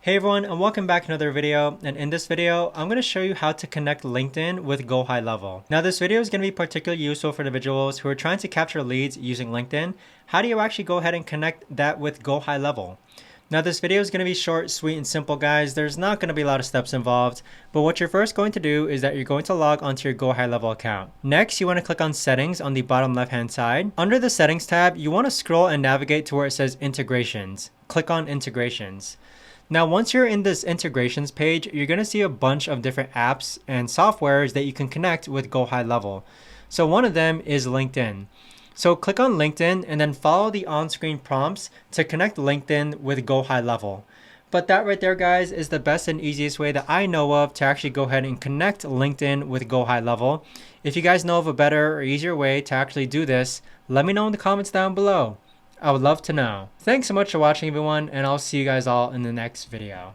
Hey everyone, and welcome back to another video. And in this video, I'm going to show you how to connect LinkedIn with GoHighLevel. Now this video is going to be particularly useful for individuals who are trying to capture leads using LinkedIn. How do you actually go ahead and connect that with GoHighLevel? Now this video is going to be short, sweet, and simple, guys. There's not going to be a lot of steps involved, but what you're first going to do is that you're going to log onto your GoHighLevel account. Next, you want to click on Settings on the bottom left-hand side. Under the Settings tab, you want to scroll and navigate to where it says Integrations. Click on Integrations. Now, once you're in this integrations page, you're going to see a bunch of different apps and softwares that you can connect with GoHighLevel. So one of them is LinkedIn. So click on LinkedIn and then follow the on-screen prompts to connect LinkedIn with GoHighLevel. But that right there, guys, is the best and easiest way that I know of to actually go ahead and connect LinkedIn with GoHighLevel. If you guys know of a better or easier way to actually do this, let me know in the comments down below. I would love to know. Thanks so much for watching, everyone, and I'll see you guys all in the next video.